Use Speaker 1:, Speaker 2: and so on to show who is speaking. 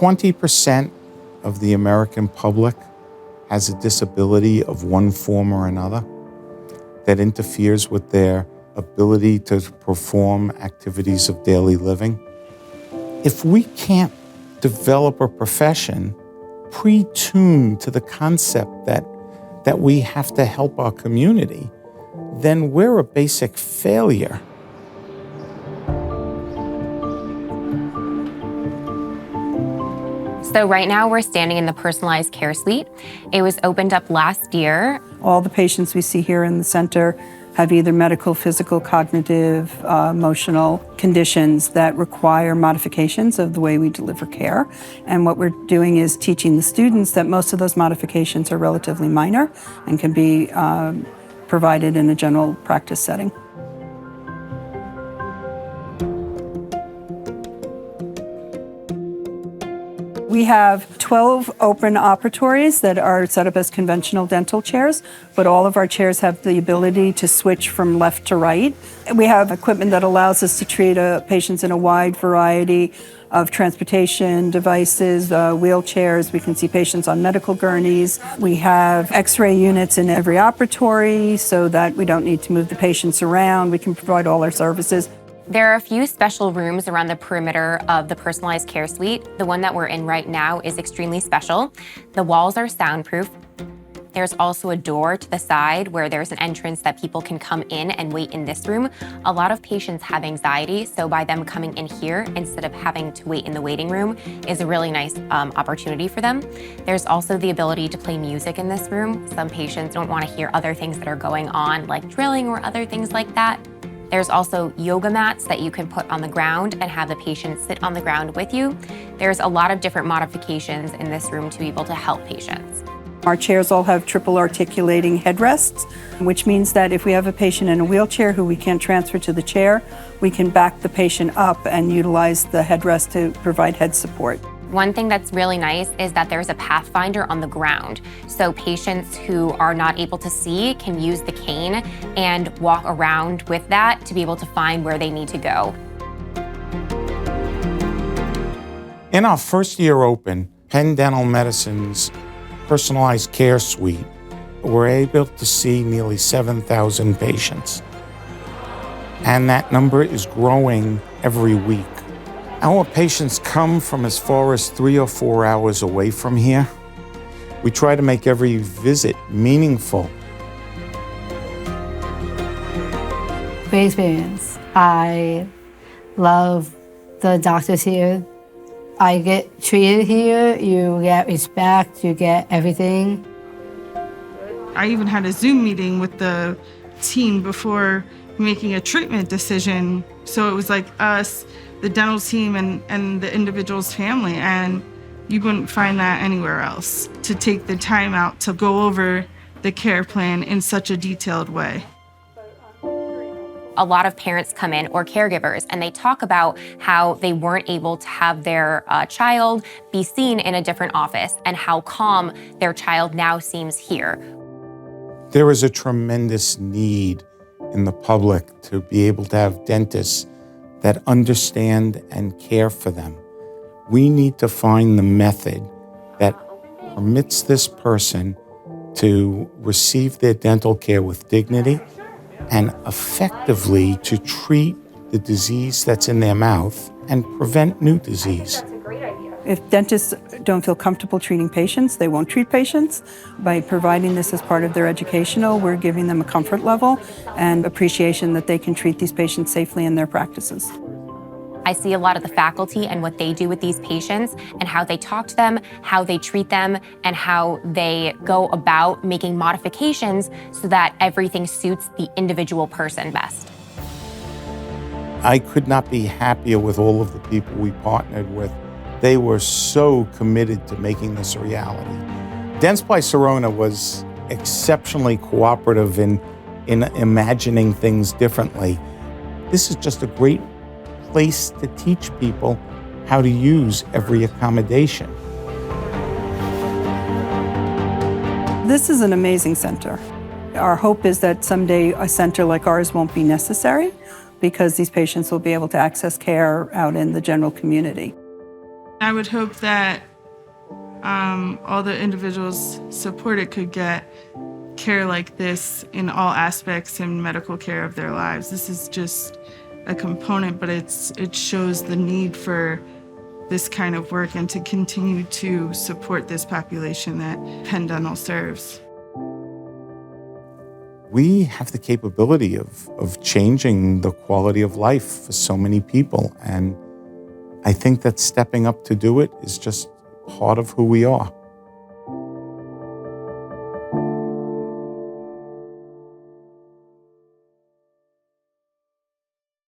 Speaker 1: 20% of the American public has a disability of one form or another that interferes with their ability to perform activities of daily living. If we can't develop a profession pre-tuned to the concept that we have to help our community, then we're a basic failure.
Speaker 2: So right now we're standing in the personalized care suite. It was opened up last year.
Speaker 3: All the patients we see here in the center have either medical, physical, cognitive, emotional conditions that require modifications of the way we deliver care. And what we're doing is teaching the students that most of those modifications are relatively minor and can be provided in a general practice setting. We have 12 open operatories that are set up as conventional dental chairs, but all of our chairs have the ability to switch from left to right. We have equipment that allows us to treat patients in a wide variety of transportation devices, wheelchairs. We can see patients on medical gurneys. We have X-ray units in every operatory so that we don't need to move the patients around. We can provide all our services.
Speaker 2: There are a few special rooms around the perimeter of the personalized care suite. The one that we're in right now is extremely special. The walls are soundproof. There's also a door to the side where there's an entrance that people can come in and wait in this room. A lot of patients have anxiety, so by them coming in here instead of having to wait in the waiting room is a really nice opportunity for them. There's also the ability to play music in this room. Some patients don't want to hear other things that are going on, like drilling or other things like that. There's also yoga mats that you can put on the ground and have the patient sit on the ground with you. There's a lot of different modifications in this room to be able to help patients.
Speaker 3: Our chairs all have triple articulating headrests, which means that if we have a patient in a wheelchair who we can't transfer to the chair, we can back the patient up and utilize the headrest to provide head support.
Speaker 2: One thing that's really nice is that there's a pathfinder on the ground. So patients who are not able to see can use the cane and walk around with that to be able to find where they need to go.
Speaker 1: In our first year open, Penn Dental Medicine's personalized care suite, we're able to see nearly 7,000 patients. And that number is growing every week. Our patients come from as far as 3 or 4 hours away from here. We try to make every visit meaningful.
Speaker 4: Great experience. I love the doctors here. I get treated here, you get respect, you get everything.
Speaker 5: I even had a Zoom meeting with the team before making a treatment decision. So it was like us, the dental team, and the individual's family, and you wouldn't find that anywhere else, to take the time out to go over the care plan in such a detailed way.
Speaker 2: A lot of parents come in, or caregivers, and they talk about how they weren't able to have their child be seen in a different office and how calm their child now seems here.
Speaker 1: There is a tremendous need in the public to be able to have dentists that understand and care for them. We need to find the method that permits this person to receive their dental care with dignity and effectively to treat the disease that's in their mouth and prevent new disease.
Speaker 3: If dentists don't feel comfortable treating patients, they won't treat patients. By providing this as part of their educational, we're giving them a comfort level and appreciation that they can treat these patients safely in their practices.
Speaker 2: I see a lot of the faculty and what they do with these patients and how they talk to them, how they treat them, and how they go about making modifications so that everything suits the individual person best.
Speaker 1: I could not be happier with all of the people we partnered with. They were so committed to making this a reality. Dentsply Sirona was exceptionally cooperative in imagining things differently. This is just a great place to teach people how to use every accommodation.
Speaker 3: This is an amazing center. Our hope is that someday a center like ours won't be necessary because these patients will be able to access care out in the general community.
Speaker 5: I would hope that all the individuals supported could get care like this in all aspects in medical care of their lives. This is just a component, but it shows the need for this kind of work and to continue to support this population that Penn Dental serves.
Speaker 1: We have the capability of changing the quality of life for so many people. And I think that stepping up to do it is just part of who we are.